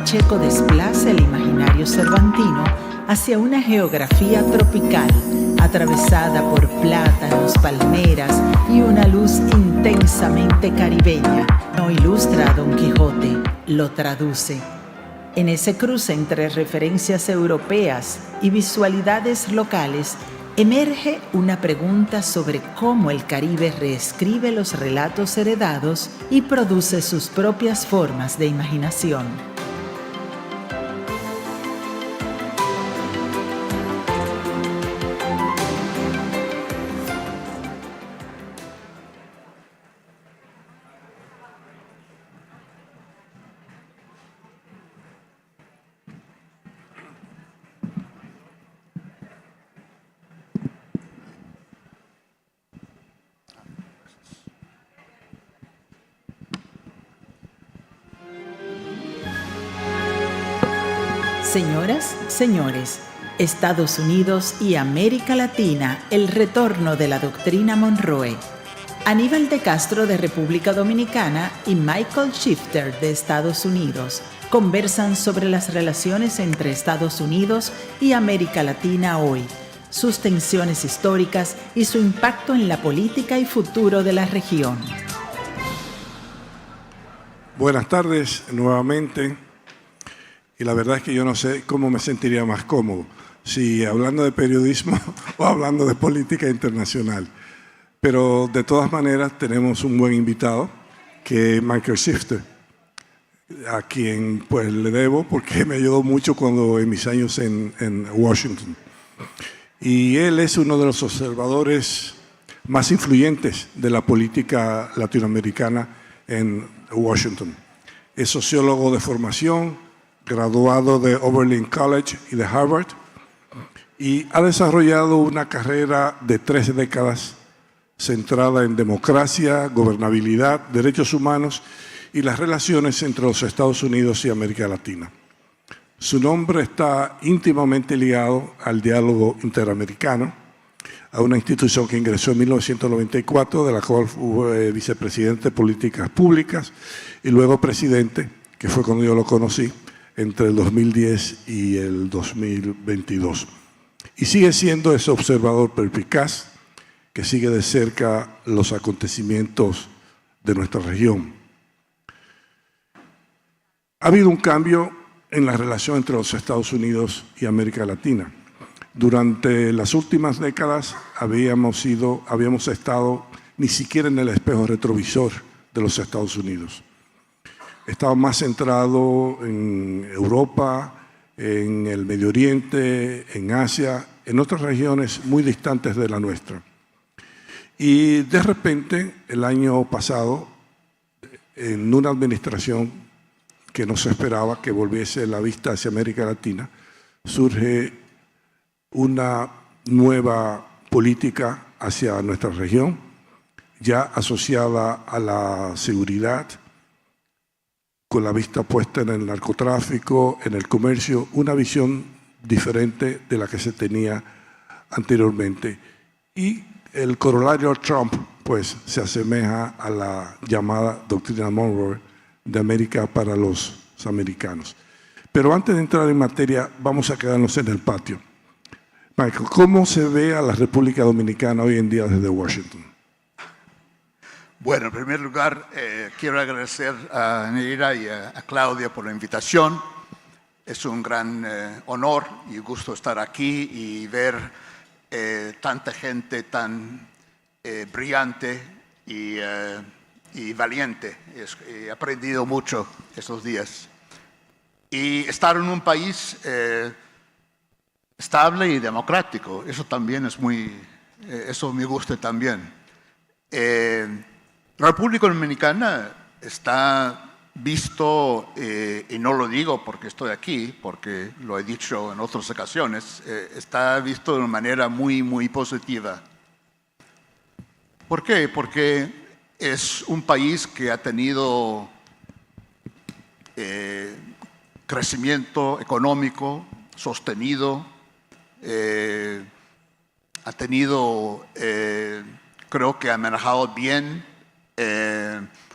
Pacheco desplaza el imaginario cervantino hacia una geografía tropical, atravesada por plátanos, palmeras y una luz intensamente caribeña. No ilustra a Don Quijote, lo traduce. En ese cruce entre referencias europeas y visualidades locales, emerge una pregunta sobre cómo el Caribe reescribe los relatos heredados y produce sus propias formas de imaginación. Señoras, señores, Estados Unidos y América Latina, el retorno de la doctrina Monroe. Aníbal de Castro de República Dominicana y Michael Shifter de Estados Unidos conversan sobre las relaciones entre Estados Unidos y América Latina hoy, sus tensiones históricas y su impacto en la política y futuro de la región. Buenas tardes nuevamente. Y la verdad es que yo no sé cómo me sentiría más cómodo, si hablando de periodismo o hablando de política internacional. Pero de todas maneras tenemos un buen invitado, que es Michael Shifter, a quien pues le debo porque me ayudó mucho en mis años en Washington. Y él es uno de los observadores más influyentes de la política latinoamericana en Washington. Es sociólogo de formación, graduado de Oberlin College y de Harvard, y ha desarrollado una carrera de 13 décadas centrada en democracia, gobernabilidad, derechos humanos y las relaciones entre los Estados Unidos y América Latina. Su nombre está íntimamente ligado al diálogo interamericano, a una institución que ingresó en 1994, de la cual fue vicepresidente de Políticas Públicas y luego presidente, que fue cuando yo lo conocí, entre el 2010 y el 2022. Y sigue siendo ese observador perspicaz que sigue de cerca los acontecimientos de nuestra región. Ha habido un cambio en la relación entre los Estados Unidos y América Latina. Durante las últimas décadas habíamos estado ni siquiera en el espejo retrovisor de los Estados Unidos. Estaba más centrado en Europa, en el Medio Oriente, en Asia, en otras regiones muy distantes de la nuestra. Y de repente, el año pasado, en una administración que no se esperaba que volviese la vista hacia América Latina, surge una nueva política hacia nuestra región, ya asociada a la seguridad, con la vista puesta en el narcotráfico, en el comercio, una visión diferente de la que se tenía anteriormente. Y el corolario Trump, pues, se asemeja a la llamada doctrina Monroe de América para los americanos. Pero antes de entrar en materia, vamos a quedarnos en el patio. Michael, ¿cómo se ve a la República Dominicana hoy en día desde Washington? Bueno, en primer lugar, quiero agradecer a Neira y a Claudia por la invitación. Es un gran honor y gusto estar aquí y ver tanta gente tan brillante y valiente. He aprendido mucho estos días. Y estar en un país estable y democrático, eso también es eso me gusta también. La República Dominicana está visto, y no lo digo porque estoy aquí, porque lo he dicho en otras ocasiones, está visto de una manera muy, muy positiva. ¿Por qué? Porque es un país que ha tenido crecimiento económico sostenido, ha tenido, creo que ha manejado bien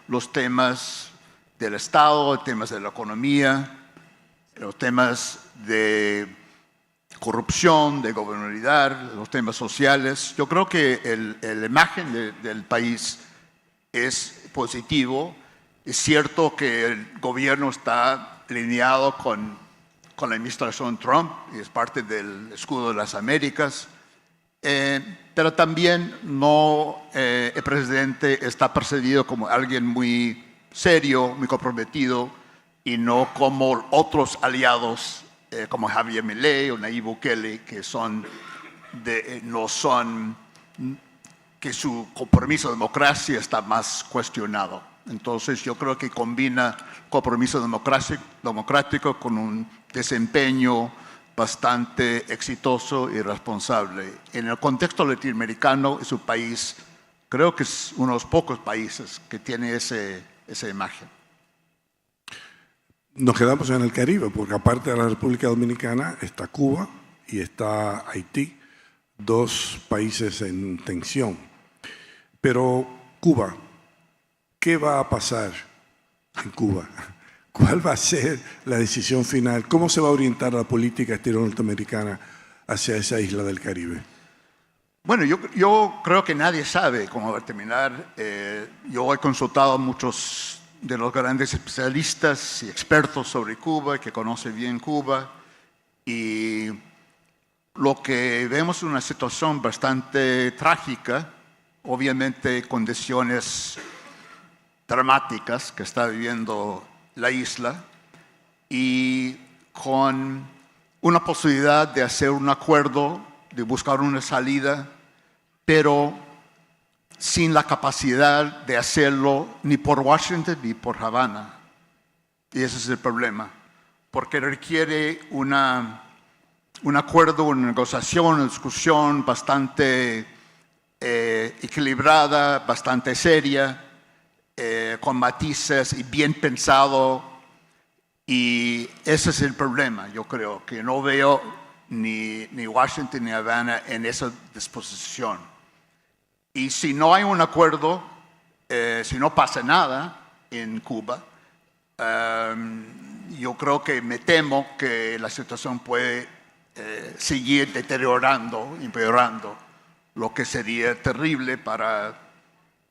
los temas del Estado, temas de la economía, los temas de corrupción, de gobernabilidad, los temas sociales. Yo creo que la imagen del país es positivo. Es cierto que el gobierno está alineado con la administración Trump y es parte del escudo de las Américas, pero también el presidente está percibido como alguien muy serio, muy comprometido, y no como otros aliados como Javier Milei o Nayib Bukele, que que su compromiso de democracia está más cuestionado. Entonces yo creo que combina compromiso democrático con un desempeño bastante exitoso y responsable. En el contexto latinoamericano es un país, creo que es uno de los pocos países que tiene esa imagen. Nos quedamos en el Caribe, porque aparte de la República Dominicana está Cuba y está Haití, dos países en tensión. Pero Cuba, ¿qué va a pasar en Cuba? ¿Cuál va a ser la decisión final? ¿Cómo se va a orientar la política exterior norteamericana hacia esa isla del Caribe? Bueno, yo creo que nadie sabe cómo va a terminar. Yo he consultado a muchos de los grandes especialistas y expertos sobre Cuba, que conocen bien Cuba, y lo que vemos es una situación bastante trágica, obviamente condiciones dramáticas que está viviendo la isla, y con una posibilidad de hacer un acuerdo, de buscar una salida, pero sin la capacidad de hacerlo ni por Washington ni por Havana. Y ese es el problema, porque requiere un acuerdo, una negociación, una discusión bastante equilibrada, bastante seria, con matices y bien pensado. Y ese es el problema, yo creo, que no veo ni Washington ni Havana en esa disposición. Y si no hay un acuerdo, si no pasa nada en Cuba, yo creo que me temo que la situación puede seguir deteriorando, empeorando, lo que sería terrible para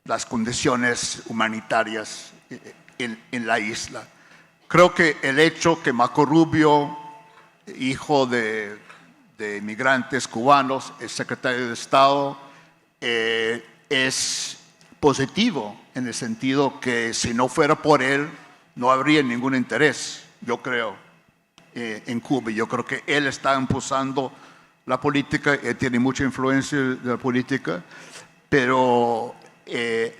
las condiciones humanitarias en la isla. Creo que el hecho que Marco Rubio, hijo de inmigrantes cubanos, es secretario de Estado, es positivo en el sentido que si no fuera por él, no habría ningún interés, yo creo, en Cuba. Yo creo que él está impulsando la política, él tiene mucha influencia de la política, pero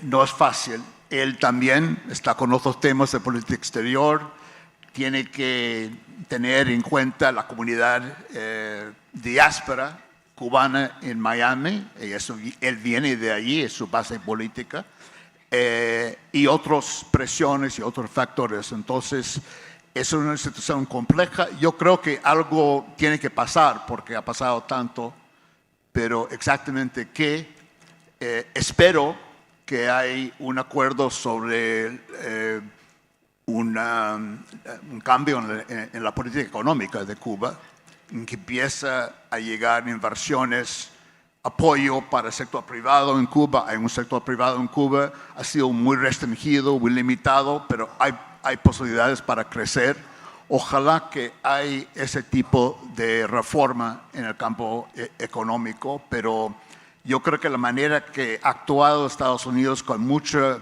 no es fácil. Él también está con otros temas de política exterior, tiene que tener en cuenta la comunidad diáspora cubana en Miami, y él viene de allí, es su base política, y otras presiones y otros factores. Entonces, es una situación compleja. Yo creo que algo tiene que pasar, porque ha pasado tanto, pero exactamente qué, espero que hay un acuerdo sobre un cambio en la política económica de Cuba, en que empieza a llegar inversiones, apoyo para el sector privado en Cuba. Hay un sector privado en Cuba, ha sido muy restringido, muy limitado, pero hay posibilidades para crecer. Ojalá que hay ese tipo de reforma en el campo económico, pero yo creo que la manera que ha actuado Estados Unidos con mucha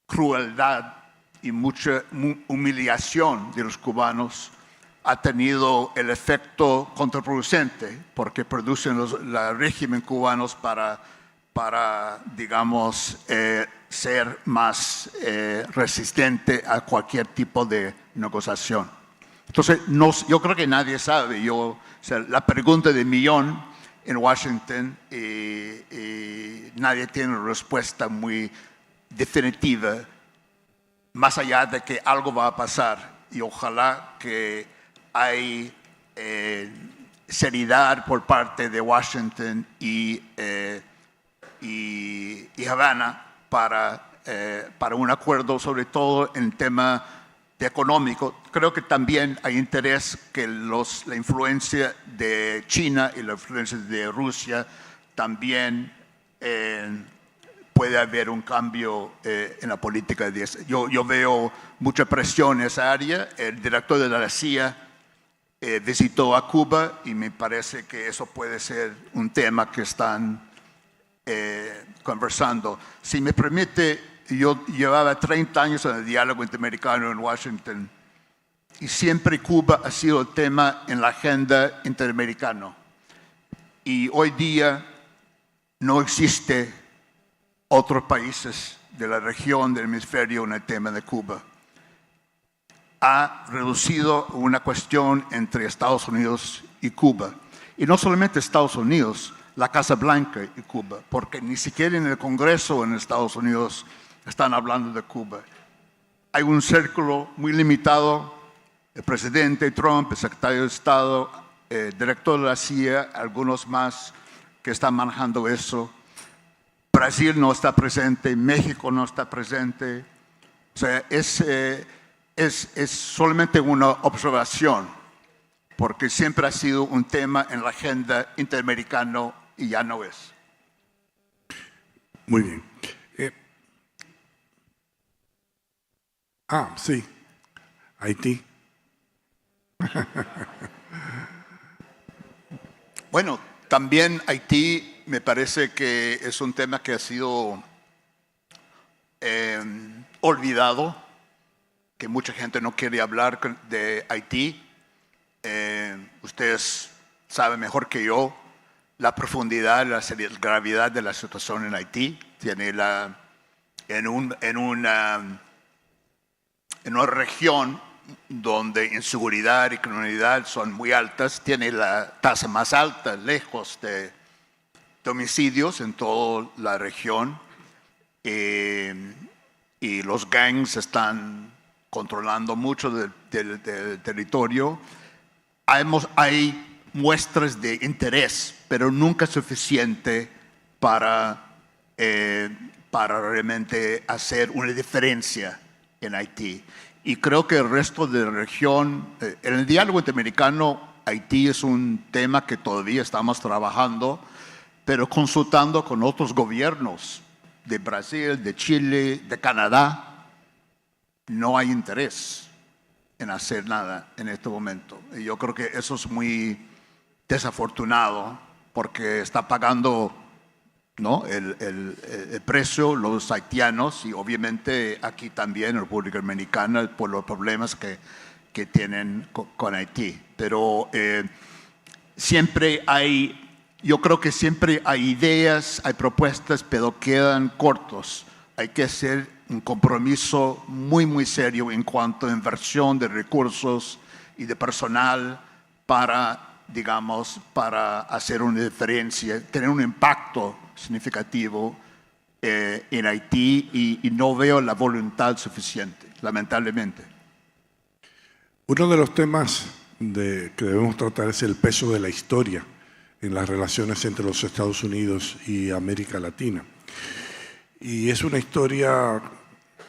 crueldad y mucha humillación de los cubanos ha tenido el efecto contraproducente, porque producen los régimen cubanos para digamos, ser más resistente a cualquier tipo de negociación. Entonces, yo creo que nadie sabe. O sea, la pregunta de millón en Washington, nadie tiene una respuesta muy definitiva, más allá de que algo va a pasar. Y ojalá que hay seriedad por parte de Washington y Havana para un acuerdo, sobre todo en el tema económico. Creo que también hay interés que la influencia de China y la influencia de Rusia también puede haber un cambio en la política. Yo veo mucha presión en esa área. El director de la CIA visitó a Cuba y me parece que eso puede ser un tema que están conversando. Si me permite, yo llevaba 30 años en el diálogo interamericano en Washington y siempre Cuba ha sido el tema en la agenda interamericana. Y hoy día no existe otros países de la región del hemisferio en el tema de Cuba. Ha reducido una cuestión entre Estados Unidos y Cuba. Y no solamente Estados Unidos, la Casa Blanca y Cuba, porque ni siquiera en el Congreso en Estados Unidos están hablando de Cuba. Hay un círculo muy limitado, el presidente Trump, el secretario de Estado, el director de la CIA, algunos más que están manejando eso. Brasil no está presente, México no está presente. O sea, es solamente una observación, porque siempre ha sido un tema en la agenda interamericana y ya no es. Muy bien. Sí, Haití. Bueno, también Haití me parece que es un tema que ha sido olvidado, que mucha gente no quiere hablar de Haití. Ustedes saben mejor que yo la profundidad, la gravedad de la situación en Haití. Tiene en una región donde inseguridad y criminalidad son muy altas, tiene la tasa más alta, lejos de homicidios en toda la región, y los gangs están controlando mucho del territorio. Hay muestras de interés, pero nunca suficiente para realmente hacer una diferencia en Haití. Y creo que el resto de la región, en el diálogo interamericano, Haití es un tema que todavía estamos trabajando, pero consultando con otros gobiernos de Brasil, de Chile, de Canadá, no hay interés en hacer nada en este momento. Y yo creo que eso es muy desafortunado, porque está pagando, ¿no?, el precio los haitianos y obviamente aquí también en República Dominicana por los problemas que tienen con Haití. Pero yo creo que siempre hay ideas, hay propuestas, pero quedan cortos. Hay que hacer un compromiso muy, muy serio en cuanto a inversión de recursos y de personal para hacer una diferencia, tener un impacto significativo en Haití, y no veo la voluntad suficiente, lamentablemente. Uno de los temas que debemos tratar es el peso de la historia en las relaciones entre los Estados Unidos y América Latina. Y es una historia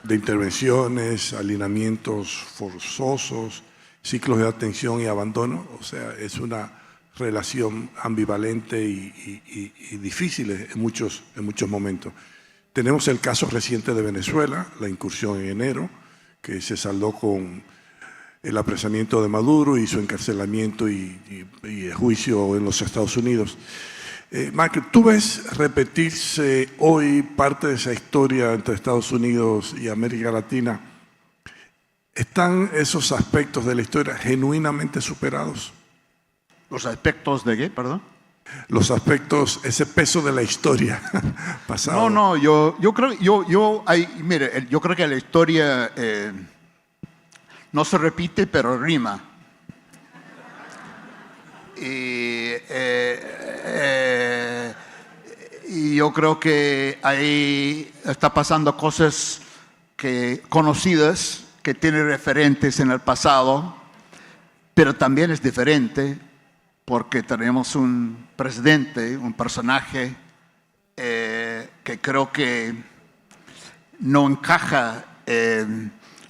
de intervenciones, alineamientos forzosos, ciclos de atención y abandono. O sea, es una relación ambivalente y difícil en muchos momentos. Tenemos el caso reciente de Venezuela, la incursión en enero, que se saldó con el apresamiento de Maduro y su encarcelamiento y el juicio en los Estados Unidos. Michael, ¿tú ves repetirse hoy parte de esa historia entre Estados Unidos y América Latina? ¿Están esos aspectos de la historia genuinamente superados? ¿Los aspectos de qué, perdón? Los aspectos, ese peso de la historia pasado. No, yo creo, mire, yo creo que la historia no se repite, pero rima. Y yo creo que ahí está pasando cosas conocidas, que tienen referentes en el pasado, pero también es diferente porque tenemos un presidente, un personaje que creo que no encaja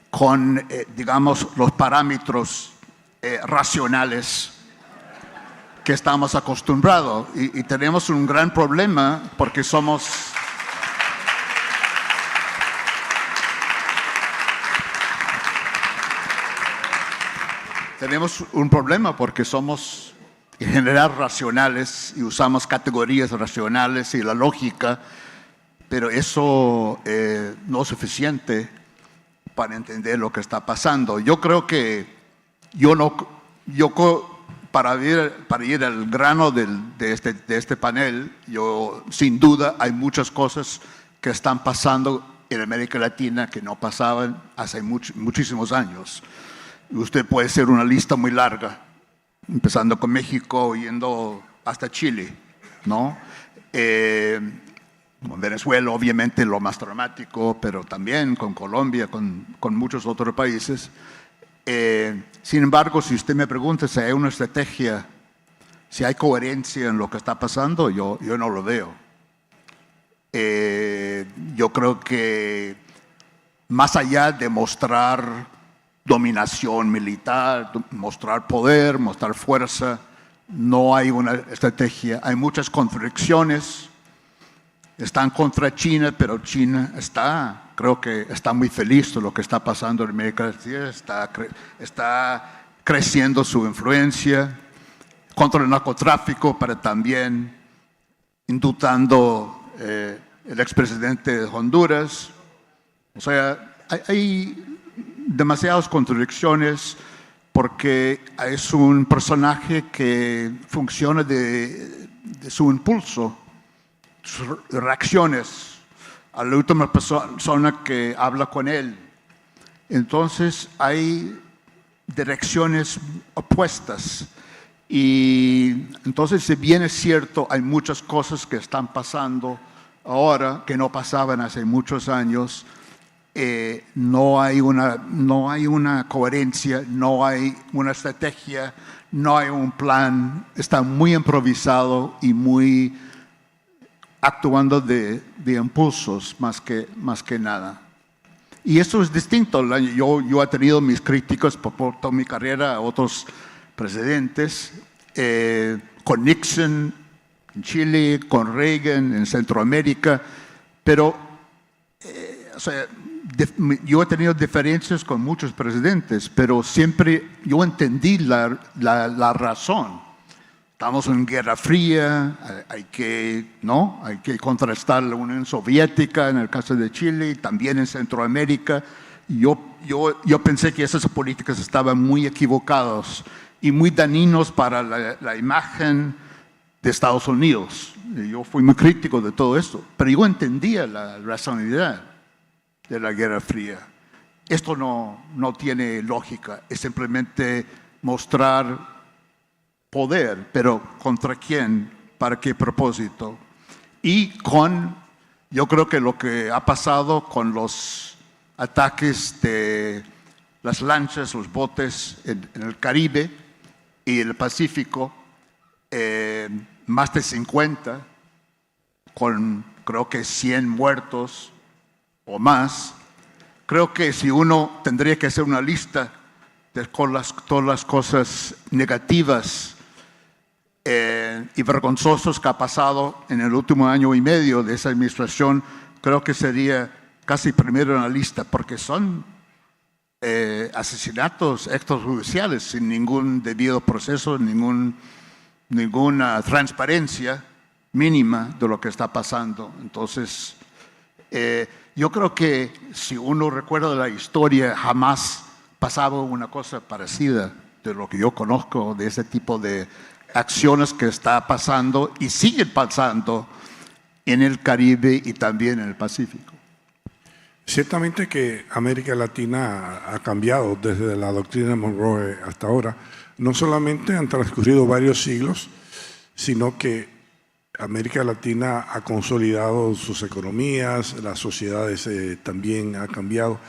con, digamos, los parámetros racionales que estamos acostumbrados. Y tenemos un gran problema porque tenemos un problema porque somos en general racionales y usamos categorías racionales y la lógica, pero eso no es suficiente para entender lo que está pasando. Yo creo que para ir al grano de este panel, sin duda hay muchas cosas que están pasando en América Latina que no pasaban hace muchísimos años. Usted puede hacer una lista muy larga, empezando con México, yendo hasta Chile, ¿no? Con Venezuela, obviamente, lo más dramático, pero también con Colombia, con muchos otros países. Sin embargo, si usted me pregunta si hay una estrategia, si hay coherencia en lo que está pasando, yo no lo veo. Yo creo que más allá de mostrar dominación militar, mostrar poder, mostrar fuerza, no hay una estrategia. Hay muchas contradicciones. Están contra China, pero China creo que está muy feliz de lo que está pasando en América Latina, está creciendo su influencia contra el narcotráfico, pero también indultando el expresidente de Honduras. O sea, hay demasiadas contradicciones porque es un personaje que funciona de su impulso, sus reacciones a la última persona que habla con él. Entonces hay direcciones opuestas y entonces, si bien es cierto, hay muchas cosas que están pasando ahora que no pasaban hace muchos años. No hay una coherencia, no hay una estrategia, no hay un plan. Está muy improvisado y muy actuando de impulsos más que nada. Y eso es distinto. Yo he tenido mis críticas por toda mi carrera a otros presidentes, con Nixon en Chile, con Reagan en Centroamérica, pero o sea, yo he tenido diferencias con muchos presidentes, pero siempre yo entendí la razón. Estamos en Guerra Fría, hay que contrastar la Unión Soviética en el caso de Chile y también en Centroamérica. Yo pensé que esas políticas estaban muy equivocadas y muy dañinos para la imagen de Estados Unidos. Yo fui muy crítico de todo esto, pero yo entendía la racionalidad de la Guerra Fría. Esto no tiene lógica, es simplemente mostrar poder, pero ¿contra quién? ¿Para qué propósito? Y yo creo que lo que ha pasado con los ataques de las lanchas, los botes en el Caribe y el Pacífico, más de 50, con creo que 100 muertos o más. Creo que si uno tendría que hacer una lista de todas las cosas negativas y vergonzosos que ha pasado en el último año y medio de esa administración, creo que sería casi primero en la lista, porque son asesinatos extrajudiciales sin ningún debido proceso, ninguna transparencia mínima de lo que está pasando. Entonces, yo creo que si uno recuerda la historia, jamás pasaba una cosa parecida de lo que yo conozco de ese tipo de acciones que está pasando y siguen pasando en el Caribe y también en el Pacífico. Ciertamente que América Latina ha cambiado desde la doctrina Monroe hasta ahora. No solamente han transcurrido varios siglos, sino que América Latina ha consolidado sus economías, las sociedades también han cambiado.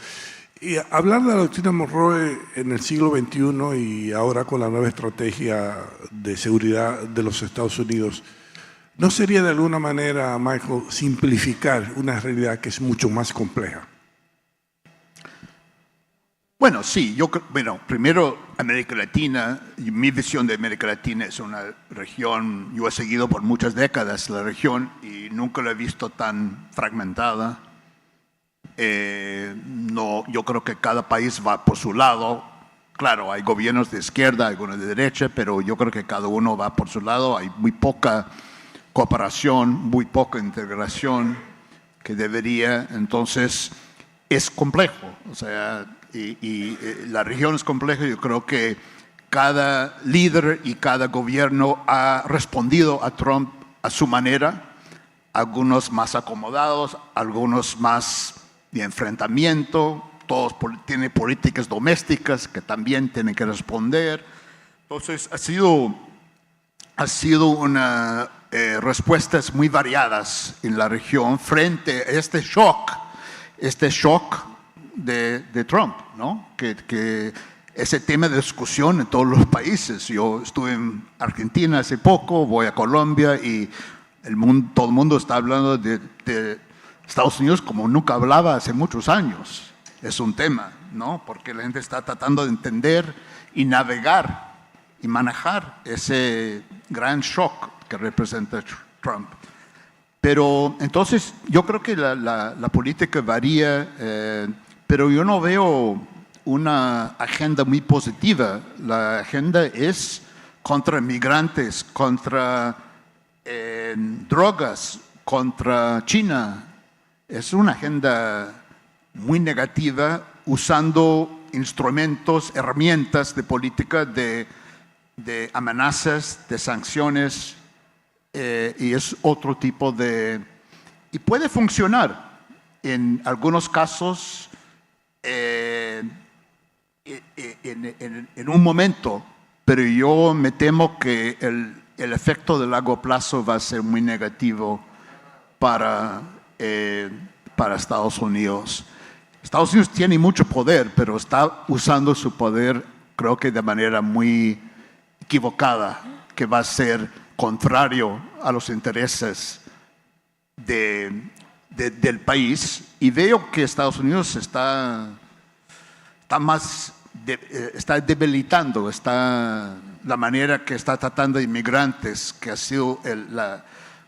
Y hablar de la doctrina Monroe en el siglo XXI y ahora con la nueva estrategia de seguridad de los Estados Unidos, ¿no sería de alguna manera, Michael, simplificar una realidad que es mucho más compleja? Bueno, sí, primero América Latina, y mi visión de América Latina es una región, yo he seguido por muchas décadas la región y nunca la he visto tan fragmentada. No, yo creo que cada país va por su lado. Claro, hay gobiernos de izquierda, algunos de derecha, pero yo creo que cada uno va por su lado. Hay muy poca cooperación, muy poca integración que debería. Entonces, es complejo. O sea, y la región es compleja. Yo creo que cada líder y cada gobierno ha respondido a Trump a su manera. Algunos más acomodados, algunos más de enfrentamiento. Todos tienen políticas domésticas que también tienen que responder. Entonces, ha sido una respuestas muy variadas en la región frente a este shock de Trump, ¿no? Que ese tema de discusión en todos los países. Yo estuve en Argentina hace poco, voy a Colombia y todo el mundo está hablando de Estados Unidos como nunca hablaba hace muchos años. Es un tema, ¿no? Porque la gente está tratando de entender y navegar y manejar ese gran shock que representa Trump. Pero entonces yo creo que la política varía, pero yo no veo una agenda muy positiva. La agenda es contra migrantes, contra drogas, contra China. Es una agenda muy negativa, usando instrumentos, herramientas de política, de amenazas, de sanciones, y es otro tipo de... Y puede funcionar en algunos casos en un momento, pero yo me temo que el efecto de largo plazo va a ser muy negativo para Estados Unidos. Estados Unidos tiene mucho poder, pero está usando su poder, creo que de manera muy equivocada, que va a ser contrario a los intereses del país. Y veo que Estados Unidos está debilitando la manera que está tratando de inmigrantes, que ha sido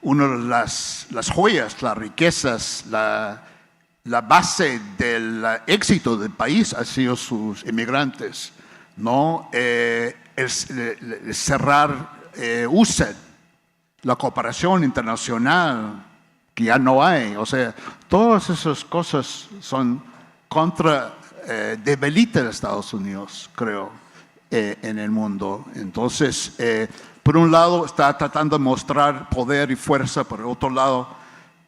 una de las joyas, las riquezas, la base del éxito del país ha sido sus inmigrantes, ¿no? Cerrar USAID, la cooperación internacional que ya no hay. O sea, todas esas cosas son debilitan a Estados Unidos, creo, en el mundo. Entonces, por un lado está tratando de mostrar poder y fuerza, por el otro lado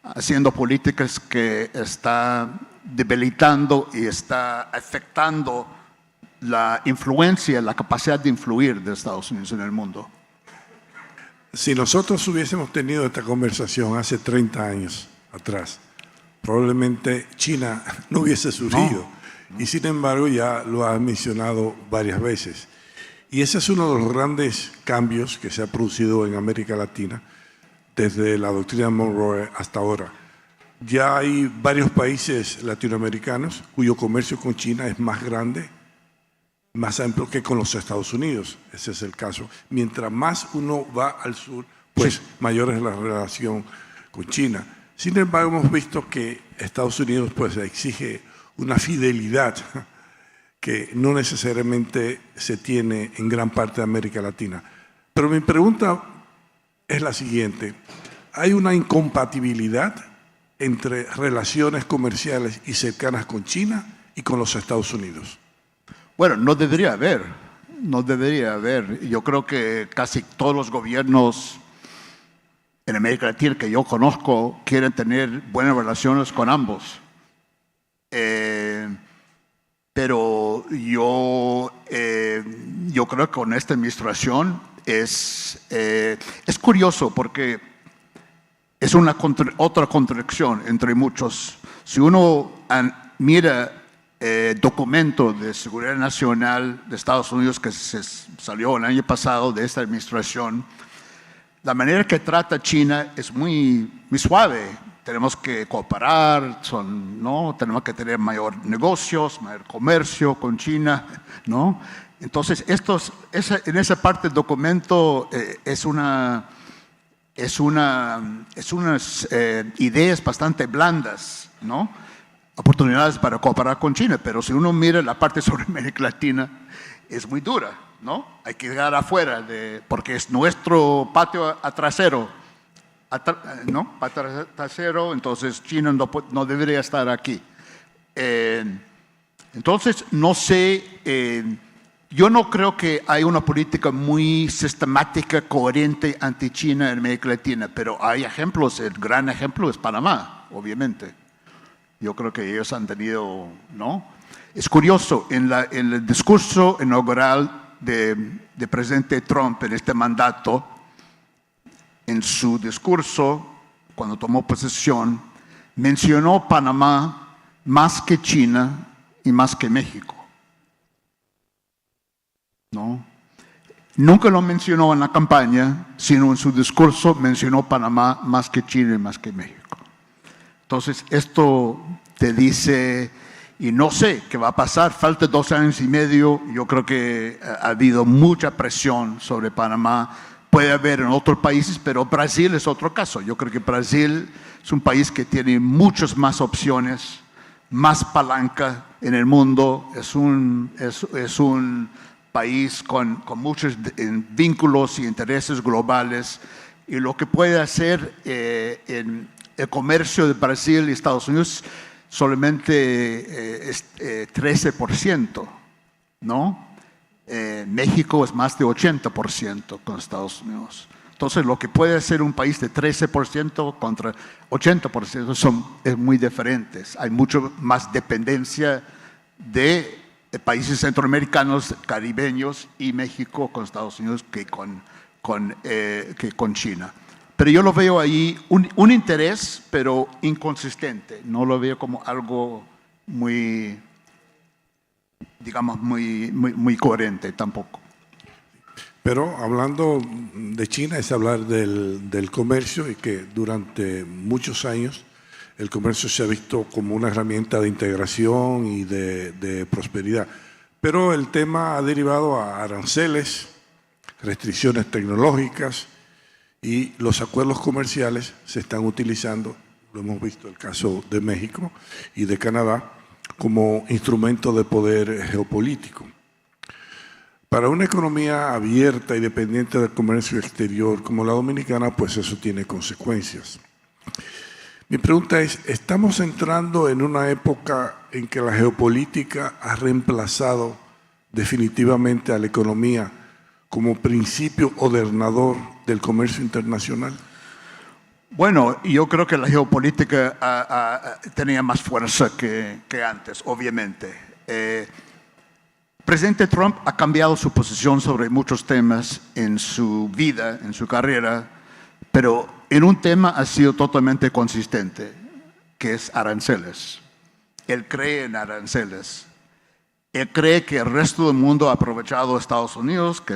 haciendo políticas que está debilitando y está afectando la influencia, la capacidad de influir de Estados Unidos en el mundo. Si nosotros hubiésemos tenido esta conversación hace 30 años atrás, probablemente China no hubiese surgido. No. Y sin embargo ya lo ha mencionado varias veces. Y ese es uno de los grandes cambios que se ha producido en América Latina desde la doctrina Monroe hasta ahora. Ya hay varios países latinoamericanos cuyo comercio con China es más grande, más amplio que con los Estados Unidos. Ese es el caso. Mientras más uno va al sur, pues sí, mayor es la relación con China. Sin embargo, hemos visto que Estados Unidos pues exige una fidelidad que no necesariamente se tiene en gran parte de América Latina. Pero mi pregunta es la siguiente: ¿hay una incompatibilidad entre relaciones comerciales y cercanas con China y con los Estados Unidos? Bueno, no debería haber. Yo creo que casi todos los gobiernos en América Latina que yo conozco quieren tener buenas relaciones con ambos. Pero yo creo que con esta administración es curioso porque es otra contradicción entre muchos. Si uno mira documento de seguridad nacional de Estados Unidos que se salió el año pasado de esta administración, la manera que trata China es muy, muy suave. tenemos que cooperar, ¿no? Tenemos que tener mayor negocios, mayor comercio con China, ¿no? Entonces, en esa parte del documento es unas ideas bastante blandas, ¿no? Oportunidades para cooperar con China, pero si uno mira la parte sobre América Latina, es muy dura, ¿no? Hay que llegar afuera, porque es nuestro patio trasero, ¿no? Patio trasero, entonces China no debería estar aquí. Entonces, no sé, yo no creo que hay una política muy sistemática, coherente anti-China en América Latina, pero hay ejemplos. El gran ejemplo es Panamá, obviamente. Yo creo que ellos han tenido, ¿no? Es curioso, en el discurso inaugural de presidente Trump en este mandato, en su discurso, cuando tomó posesión, mencionó Panamá más que China y más que México. ¿No? Nunca lo mencionó en la campaña, sino en su discurso mencionó Panamá más que Chile y más que México. Entonces, esto te dice, y no sé qué va a pasar, falta 2 años y medio, yo creo que ha habido mucha presión sobre Panamá, puede haber en otros países, pero Brasil es otro caso. Yo creo que Brasil es un país que tiene muchas más opciones, más palanca en el mundo, es un país con muchos vínculos y intereses globales, y lo que puede hacer en el comercio de Brasil y Estados Unidos solamente es 13%, ¿no? México es más de 80% con Estados Unidos. Entonces, lo que puede hacer un país de 13% contra 80% es muy diferentes. Hay mucho más dependencia de países centroamericanos, caribeños y México con Estados Unidos que con China. Pero yo lo veo ahí un interés, pero inconsistente. No lo veo como algo muy, digamos, muy coherente tampoco. Pero hablando de China es hablar del comercio, y que durante muchos años el comercio se ha visto como una herramienta de integración y de prosperidad. Pero el tema ha derivado a aranceles, restricciones tecnológicas, y los acuerdos comerciales se están utilizando, lo hemos visto en el caso de México y de Canadá, como instrumento de poder geopolítico. Para una economía abierta y dependiente del comercio exterior como la dominicana, pues eso tiene consecuencias. Mi pregunta es, ¿estamos entrando en una época en que la geopolítica ha reemplazado definitivamente a la economía como principio ordenador del comercio internacional? Bueno, yo creo que la geopolítica tenía más fuerza que antes, obviamente. Presidente Trump ha cambiado su posición sobre muchos temas en su vida, en su carrera, pero en un tema ha sido totalmente consistente, que es aranceles. Él cree en aranceles. Él cree que el resto del mundo ha aprovechado a Estados Unidos, que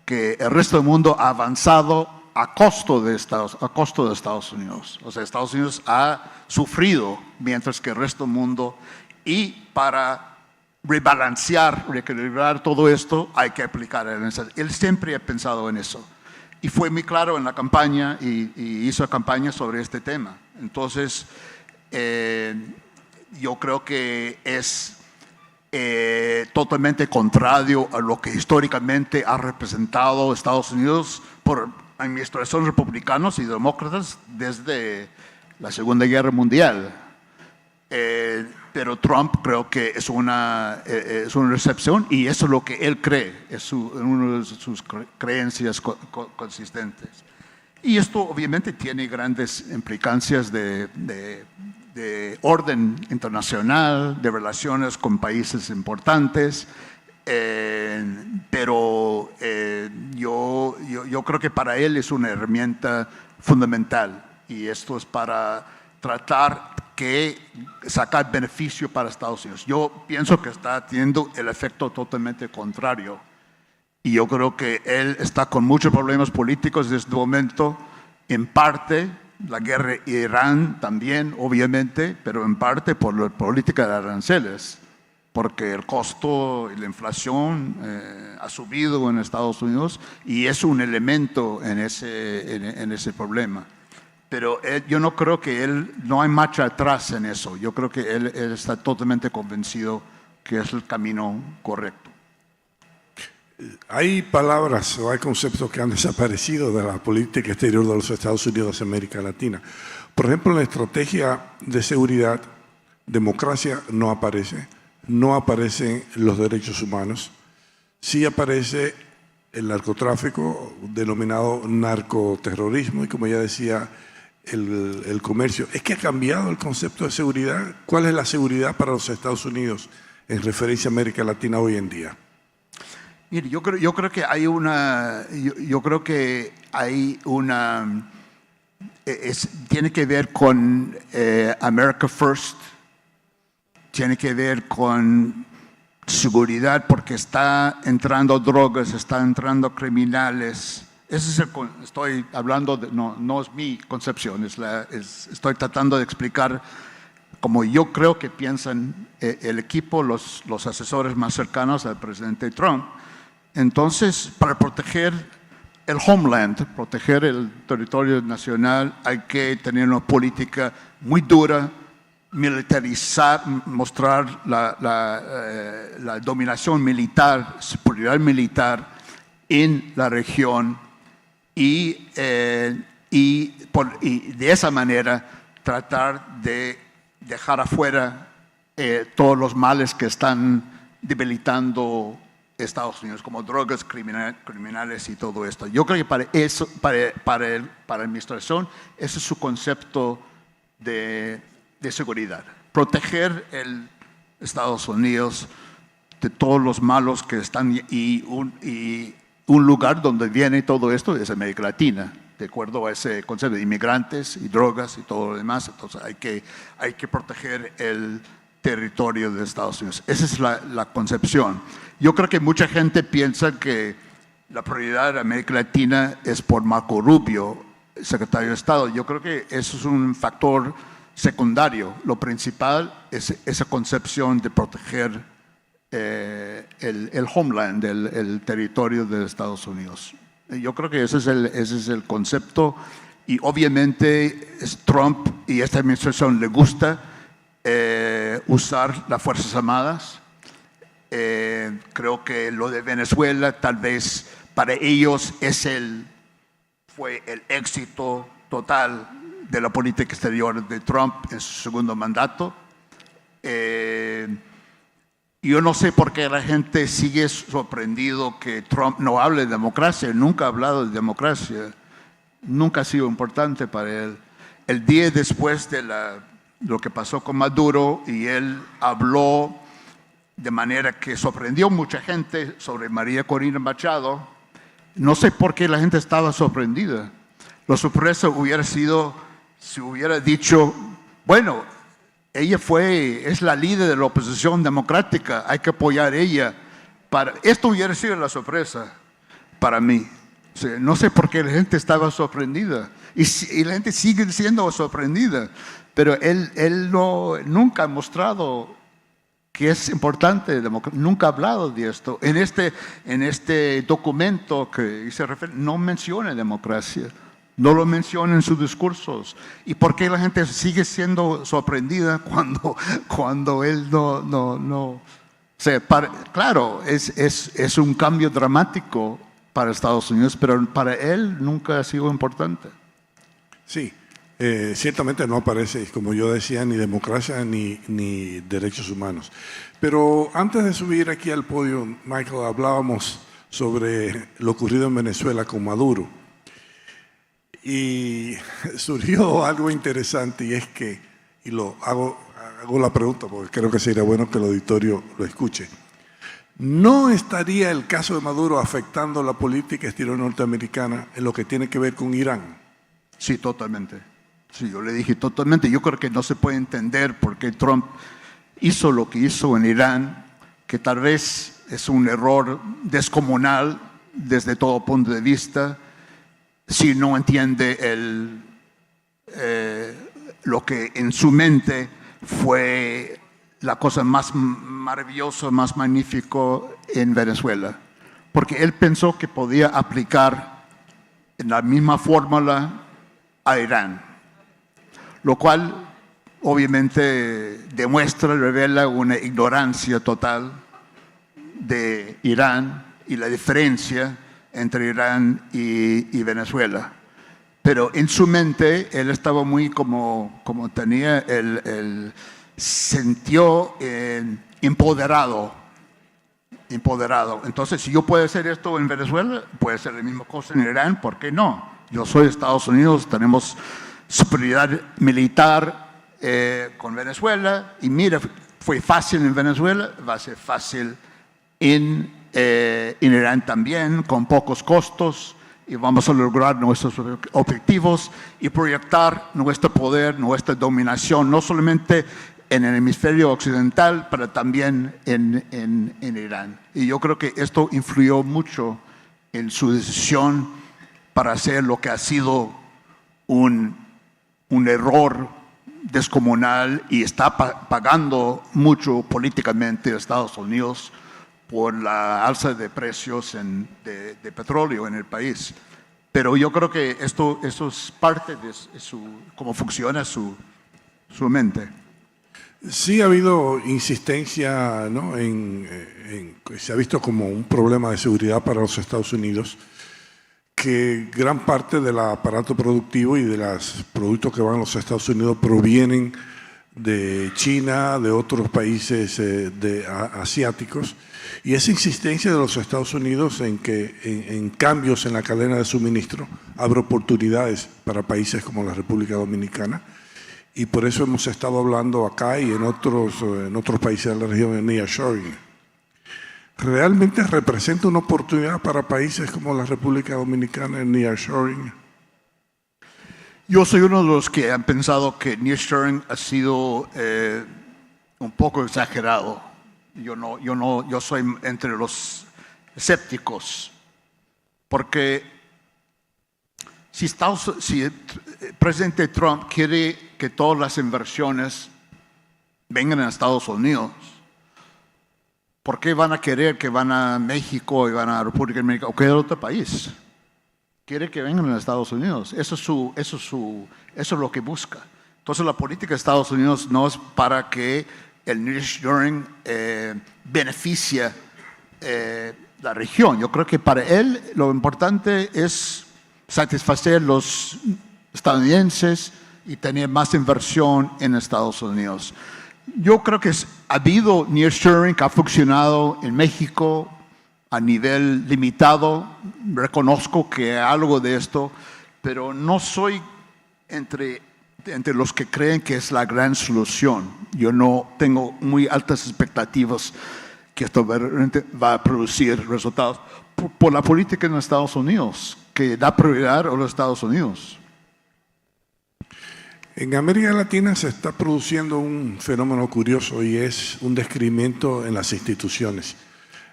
el resto del mundo ha avanzado a costo de Estados Unidos. O sea, Estados Unidos ha sufrido mientras que el resto del mundo, y para reequilibrar todo esto hay que aplicar aranceles. Él siempre ha pensado en eso. Y fue muy claro en la campaña y hizo campaña sobre este tema. Entonces, yo creo que es totalmente contrario a lo que históricamente ha representado Estados Unidos por administraciones republicanos y demócratas desde la Segunda Guerra Mundial. Pero Trump creo que es una excepción, y eso es lo que él cree, es una de sus creencias consistentes. Y esto obviamente tiene grandes implicancias de orden internacional, de relaciones con países importantes, pero yo creo que para él es una herramienta fundamental, y esto es para tratar que sacar beneficio para Estados Unidos. Yo pienso que está teniendo el efecto totalmente contrario, y yo creo que él está con muchos problemas políticos en este momento, en parte la guerra en Irán también, obviamente, pero en parte por la política de aranceles, porque el costo y la inflación ha subido en Estados Unidos y es un elemento en ese problema. Pero yo no creo que no hay marcha atrás en eso. Yo creo que él está totalmente convencido que es el camino correcto. Hay palabras o hay conceptos que han desaparecido de la política exterior de los Estados Unidos de América Latina. Por ejemplo, en la estrategia de seguridad, democracia no aparece, no aparecen los derechos humanos, sí aparece el narcotráfico, denominado narcoterrorismo, y como ya decía, el comercio. ¿Es que ha cambiado el concepto de seguridad? ¿Cuál es la seguridad para los Estados Unidos en referencia a América Latina hoy en día? Mire, yo creo que hay una, tiene que ver con America First, tiene que ver con seguridad porque está entrando drogas, está entrando criminales. Ese es estoy hablando, no es mi concepción, estoy tratando de explicar como yo creo que piensan el equipo, los asesores más cercanos al presidente Trump. Entonces, para proteger el homeland, proteger el territorio nacional, hay que tener una política muy dura, militarizar, mostrar la dominación militar, superioridad militar en la región y de esa manera tratar de dejar afuera todos los males que están debilitando Estados Unidos, como drogas, criminales y todo esto. Yo creo que para la administración, ese es su concepto de seguridad. Proteger el Estados Unidos de todos los malos que están y un lugar donde viene todo esto es América Latina, de acuerdo a ese concepto de inmigrantes y drogas y todo lo demás. Entonces hay que proteger el territorio de Estados Unidos. Esa es la concepción. Yo creo que mucha gente piensa que la prioridad de América Latina es por Marco Rubio, secretario de Estado. Yo creo que eso es un factor secundario. Lo principal es esa concepción de proteger el homeland, el territorio de Estados Unidos. Yo creo que ese es el concepto y obviamente Trump y esta administración le gusta usar las Fuerzas Armadas. Creo que lo de Venezuela tal vez para ellos fue el éxito total de la política exterior de Trump en su segundo mandato. Yo no sé por qué la gente sigue sorprendido que Trump no hable de democracia. Nunca ha hablado de democracia. Nunca ha sido importante para él. El día después de lo que pasó con Maduro y él habló de manera que sorprendió a mucha gente sobre María Corina Machado. No sé por qué la gente estaba sorprendida. La sorpresa hubiera sido si hubiera dicho, bueno, ella es la líder de la oposición democrática, hay que apoyar a ella. Esto hubiera sido la sorpresa para mí. O sea, no sé por qué la gente estaba sorprendida y la gente sigue siendo sorprendida, pero él nunca ha mostrado que es importante, nunca ha hablado de esto. En este documento que hice referencia, no menciona democracia, no lo menciona en sus discursos. ¿Y por qué la gente sigue siendo sorprendida cuando él no? O sea, claro, es un cambio dramático para Estados Unidos, pero para él nunca ha sido importante. Sí. Ciertamente no aparece, como yo decía, ni democracia ni derechos humanos. Pero antes de subir aquí al podio, Michael, hablábamos sobre lo ocurrido en Venezuela con Maduro. Y surgió algo interesante y es que, y hago la pregunta porque creo que sería bueno que el auditorio lo escuche. ¿No estaría el caso de Maduro afectando la política exterior norteamericana en lo que tiene que ver con Irán? Sí, totalmente. Sí, yo le dije totalmente. Yo creo que no se puede entender por qué Trump hizo lo que hizo en Irán, que tal vez es un error descomunal desde todo punto de vista, si no entiende lo que en su mente fue la cosa más maravillosa, más magnífico en Venezuela, porque él pensó que podía aplicar en la misma fórmula a Irán, lo cual obviamente demuestra, revela una ignorancia total de Irán y la diferencia entre Irán y Venezuela. Pero en su mente él estaba muy como tenía, él sintió empoderado. Entonces, si yo puedo hacer esto en Venezuela, puedo hacer la misma cosa en Irán, ¿por qué no? Yo soy Estados Unidos, tenemos superioridad militar con Venezuela, y mira, fue fácil en Venezuela, va a ser fácil en Irán también, con pocos costos, y vamos a lograr nuestros objetivos y proyectar nuestro poder, nuestra dominación, no solamente en el hemisferio occidental, pero también en Irán. Y yo creo que esto influyó mucho en su decisión para hacer lo que ha sido un error descomunal, y está pagando mucho políticamente Estados Unidos por la alza de precios de petróleo en el país. Pero yo creo que esto es parte de cómo funciona su mente. Sí ha habido insistencia, ¿no? Se ha visto como un problema de seguridad para los Estados Unidos, que gran parte del aparato productivo y de los productos que van a los Estados Unidos provienen de China, de otros países asiáticos, y esa insistencia de los Estados Unidos en cambios en la cadena de suministro abre oportunidades para países como la República Dominicana, y por eso hemos estado hablando acá y en otros países de la región de nearshoring. ¿Realmente representa una oportunidad para países como la República Dominicana en nearshoring? Yo soy uno de los que han pensado que nearshoring ha sido un poco exagerado. Yo soy entre los escépticos, porque si el presidente Trump quiere que todas las inversiones vengan a Estados Unidos, ¿por qué van a querer que van a México y van a República Dominicana o cualquier otro país? Quiere que vengan a Estados Unidos. Eso es lo que busca. Entonces, la política de Estados Unidos no es para que el nearshoring beneficie la región. Yo creo que para él lo importante es satisfacer los estadounidenses y tener más inversión en Estados Unidos. Yo creo que ha habido nearshoring que ha funcionado en México a nivel limitado. Reconozco que hay algo de esto, pero no soy entre los que creen que es la gran solución. Yo no tengo muy altas expectativas que esto va a producir resultados por la política en los Estados Unidos, que da prioridad a los Estados Unidos. En América Latina se está produciendo un fenómeno curioso, y es un descreimiento en las instituciones,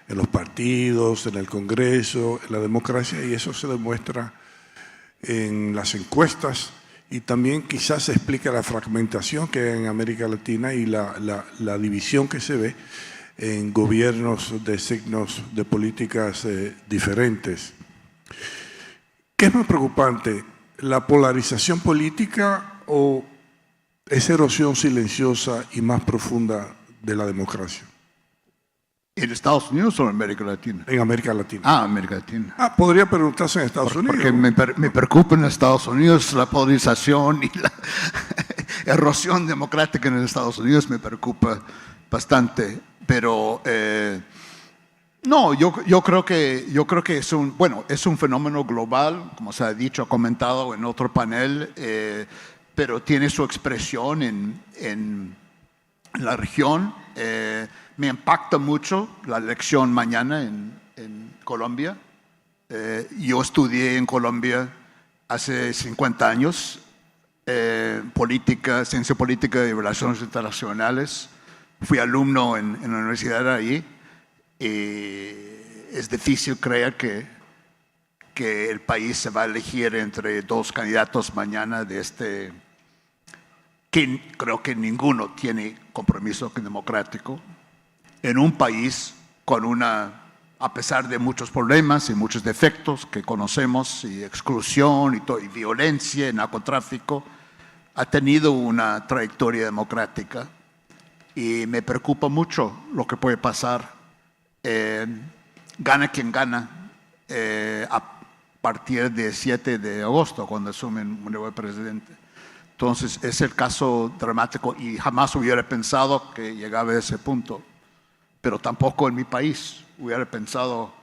en los partidos, en el Congreso, en la democracia, y eso se demuestra en las encuestas, y también quizás se explica la fragmentación que hay en América Latina y la división que se ve en gobiernos de signos de políticas diferentes. ¿Qué es más preocupante, la polarización política o esa erosión silenciosa y más profunda de la democracia? ¿En Estados Unidos o en América Latina? En América Latina. América Latina. Podría preguntarse en Estados Unidos. Porque me preocupa en Estados Unidos la polarización y la erosión democrática en Estados Unidos, me preocupa bastante. Pero no, yo creo que es un fenómeno global, como se ha dicho, comentado en otro panel, pero tiene su expresión en la región. Me impacta mucho la elección mañana en Colombia. Yo estudié en Colombia hace 50 años, ciencia política y relaciones internacionales. Fui alumno en la universidad ahí. Es difícil creer que el país se va a elegir entre dos candidatos mañana de este que creo que ninguno tiene compromiso democrático en un país con a pesar de muchos problemas y muchos defectos que conocemos, y exclusión y violencia, y narcotráfico, ha tenido una trayectoria democrática. Y me preocupa mucho lo que puede pasar. Gana quien gana a partir del 7 de agosto, cuando asume un nuevo presidente. Entonces, es el caso dramático y jamás hubiera pensado que llegaba a ese punto. Pero tampoco en mi país hubiera pensado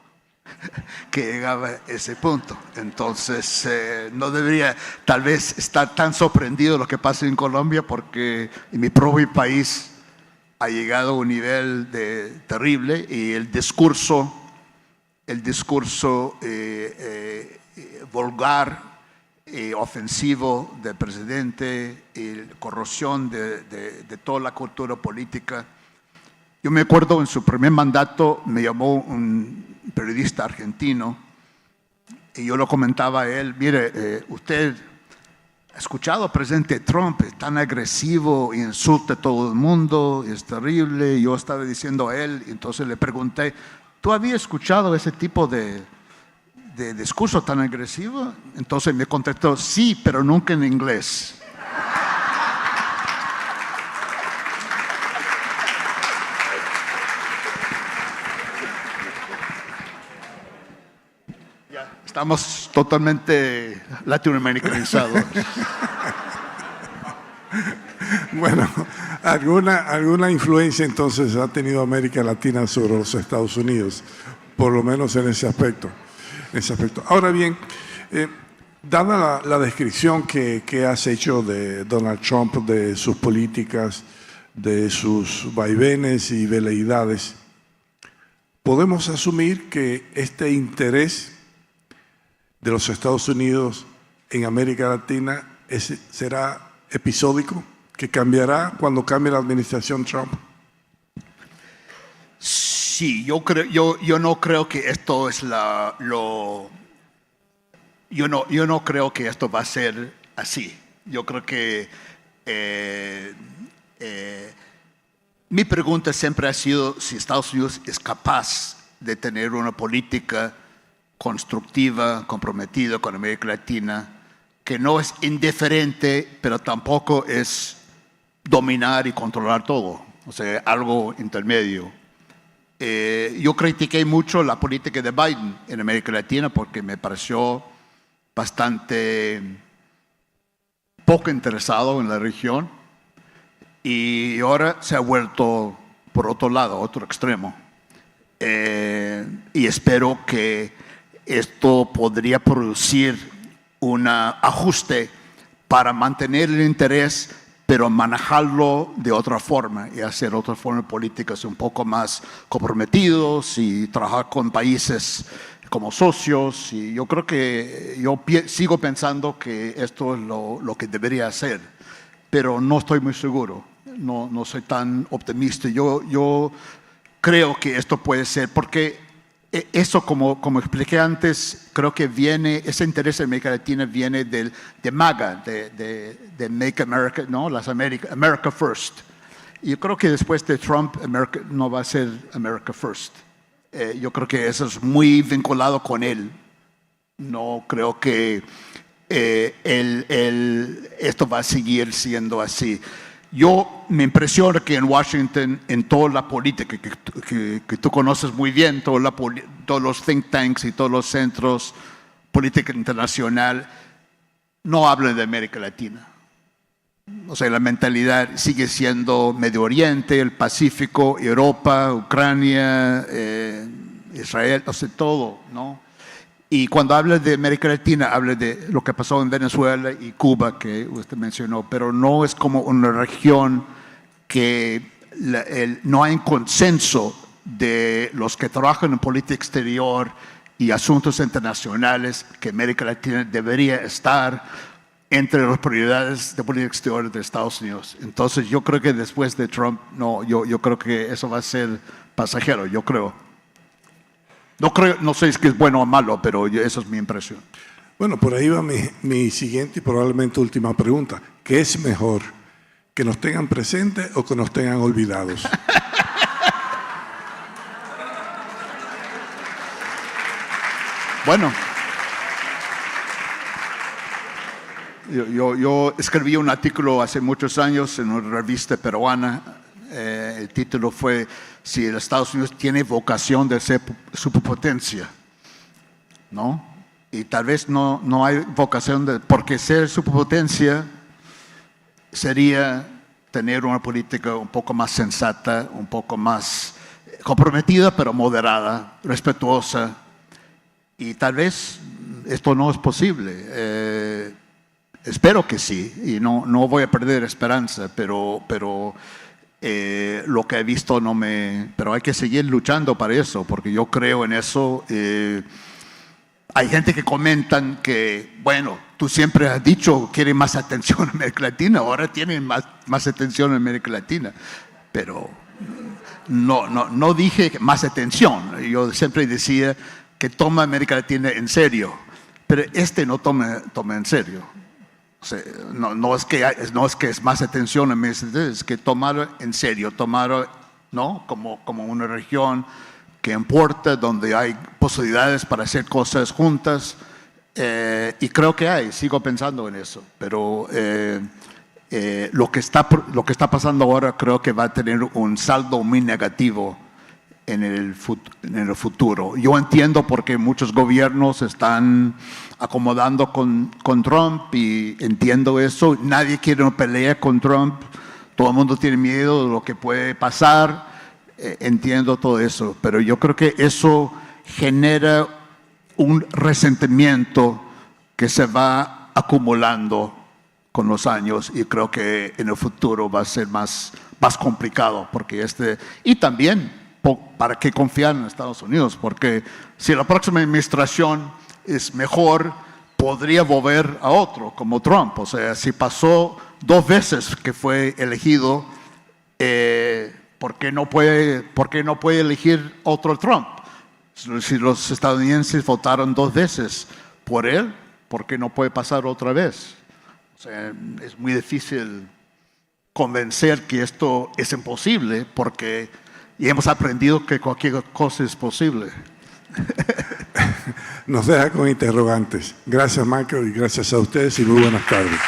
que llegaba a ese punto. Entonces, no debería tal vez estar tan sorprendido de lo que pasa en Colombia, porque en mi propio país ha llegado a un nivel terrible, y el discurso vulgar y ofensivo del presidente, y la corrosión de toda la cultura política. Yo me acuerdo en su primer mandato me llamó un periodista argentino y yo lo comentaba a él: mire, usted ha escuchado al presidente Trump, es tan agresivo, insulta a todo el mundo, es terrible. Yo estaba diciendo a él, entonces le pregunté: ¿tú habías escuchado ese tipo de discurso tan agresivo? Entonces me contestó: sí, pero nunca en inglés. Estamos totalmente latinoamericanizados. Bueno, alguna influencia entonces ha tenido América Latina sobre los Estados Unidos, por lo menos en ese aspecto. Ahora bien, dada la descripción que has hecho de Donald Trump, de sus políticas, de sus vaivenes y veleidades, podemos asumir que este interés de los Estados Unidos en América Latina será episódico, que cambiará cuando cambie la administración Trump. Sí, yo no creo que esto es yo no creo que esto va a ser así. Yo creo que mi pregunta siempre ha sido si Estados Unidos es capaz de tener una política constructiva, comprometida con América Latina, que no es indiferente, pero tampoco es dominar y controlar todo, o sea, algo intermedio. Yo critiqué mucho la política de Biden en América Latina porque me pareció bastante poco interesado en la región, y ahora se ha vuelto por otro lado, otro extremo. Y espero que esto podría producir un ajuste para mantener el interés, pero manejarlo de otra forma y hacer otras formas políticas un poco más comprometidos y trabajar con países como socios. Y yo creo que sigo pensando que esto es lo que debería hacer, pero no estoy muy seguro, no soy tan optimista. Yo creo que esto puede ser, porque eso, como expliqué antes, creo que ese interés en América Latina viene de MAGA, de Make America, ¿no? America First. Y yo creo que después de Trump, America no va a ser America First. Yo creo que eso es muy vinculado con él. No creo que esto va a seguir siendo así. Me impresiona que en Washington, en toda la política que tú conoces muy bien, todos los think tanks y todos los centros, política internacional, no hablan de América Latina. O sea, la mentalidad sigue siendo Medio Oriente, el Pacífico, Europa, Ucrania, Israel, o sea, todo, ¿no? Y cuando habla de América Latina, habla de lo que pasó en Venezuela y Cuba, que usted mencionó, pero no es como una región que no hay un consenso de los que trabajan en política exterior y asuntos internacionales que América Latina debería estar entre las prioridades de política exterior de Estados Unidos. Entonces yo creo que después de Trump, yo creo que eso va a ser pasajero, yo creo. No sé si es bueno o malo, pero esa es mi impresión. Bueno, por ahí va mi siguiente y probablemente última pregunta. ¿Qué es mejor? que nos tengan presentes o que nos tengan olvidados. Bueno, yo escribí un artículo hace muchos años en una revista peruana. El título fue si los Estados Unidos tiene vocación de ser superpotencia, ¿no? Y tal vez no hay vocación porque ser superpotencia sería tener una política un poco más sensata, un poco más comprometida, pero moderada, respetuosa. Y tal vez esto no es posible. Espero que sí, y no voy a perder esperanza, pero lo que he visto no me... Pero hay que seguir luchando para eso, porque yo creo en eso. Hay gente que comentan que, bueno, tú siempre has dicho que quieren más atención en América Latina, ahora tienen más atención en América Latina, pero no dije más atención. Yo siempre decía que toma América Latina en serio, pero no toma en serio. O sea, no es que es más atención en América Latina, es que tomar en serio, tomar, ¿no? como una región que importa, donde hay posibilidades para hacer cosas juntas, y creo que sigo pensando en eso, pero lo que está pasando ahora creo que va a tener un saldo muy negativo en el futuro. Yo entiendo por qué muchos gobiernos están acomodando con Trump, y entiendo eso. Nadie quiere una pelea con Trump, todo el mundo tiene miedo de lo que puede pasar. Entiendo todo eso, pero yo creo que eso genera un resentimiento que se va acumulando con los años, y creo que en el futuro va a ser más complicado, porque y también para qué confiar en Estados Unidos, porque si la próxima administración es mejor, podría volver a otro como Trump. O sea, si pasó 2 veces que fue elegido, ¿por qué no puede elegir otro Trump? Si los estadounidenses votaron 2 veces por él, ¿por qué no puede pasar otra vez? O sea, es muy difícil convencer que esto es imposible, porque ya hemos aprendido que cualquier cosa es posible. Nos deja con interrogantes. Gracias, Michael, y gracias a ustedes, y muy buenas tardes.